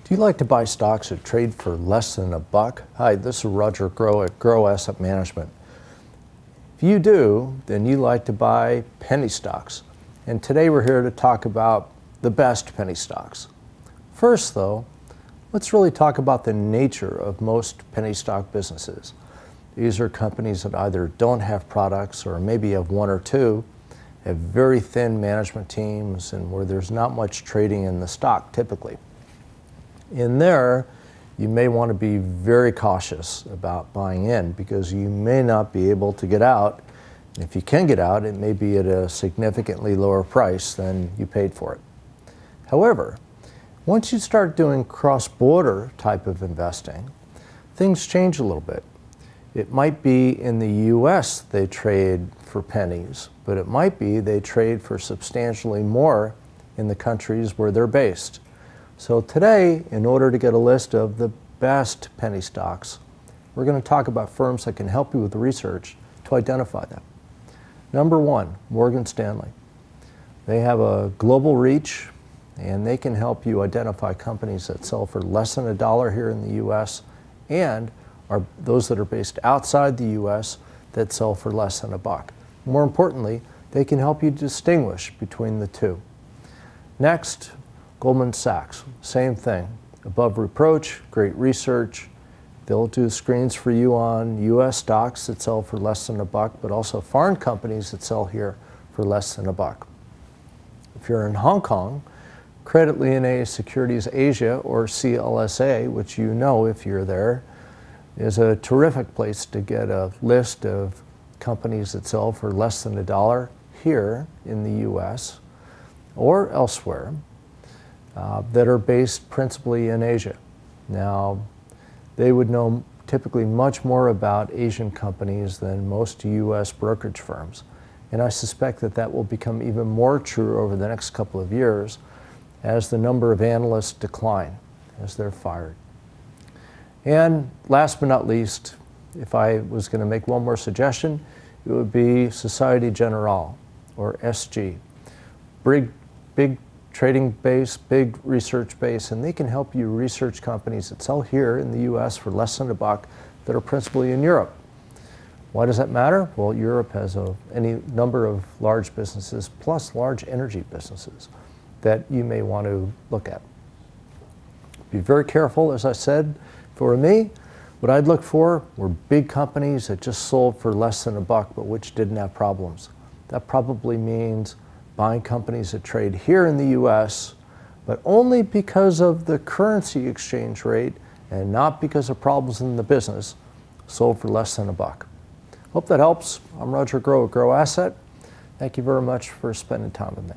Do you like to buy stocks that trade for less than a buck? Hi, this is Roger Groh at Groh Asset Management. If you do, then you like to buy penny stocks. And today we're here to talk about the best penny stocks. First though, let's really talk about the nature of most penny stock businesses. These are companies that either don't have products or maybe have one or two, have very thin management teams, and where there's not much trading in the stock typically. In there, you may want to be very cautious about buying in because you may not be able to get out. And if you can get out, it may be at a significantly lower price than you paid for it. However, once you start doing cross-border type of investing, things change a little bit. It might be in the US they trade for pennies, but it might be they trade for substantially more in the countries where they're based. So today, in order to get a list of the best penny stocks, we're going to talk about firms that can help you with the research to identify them. Number one, Morgan Stanley. They have a global reach, and they can help you identify companies that sell for less than $1 here in the US and are those that are based outside the US that sell for less than $1. More importantly, they can help you distinguish between the two. Next, Goldman Sachs, same thing. Above reproach, great research. They'll do screens for you on US stocks that sell for less than $1, but also foreign companies that sell here for less than $1. If you're in Hong Kong, Credit Lyonnais Securities Asia, or CLSA, which you know if you're there, is a terrific place to get a list of companies that sell for less than $1 here in the US or elsewhere. That are based principally in Asia. Now, they would know typically much more about Asian companies than most US brokerage firms. And I suspect that that will become even more true over the next couple of years as the number of analysts decline, as they're fired. And last but not least, if I was going to make one more suggestion, it would be Societe Generale, or SG. Big trading base, big research base, and they can help you research companies that sell here in the US for less than $1 that are principally in Europe. Why does that matter? Well, Europe has any number of large businesses, plus large energy businesses, that you may want to look at. Be very careful, as I said. For me, what I'd look for were big companies that just sold for less than $1, but which didn't have problems. That probably means buying companies that trade here in the US, but only because of the currency exchange rate and not because of problems in the business, sold for less than $1. Hope that helps. I'm Roger Groh at Groh Asset. Thank you very much for spending time with me.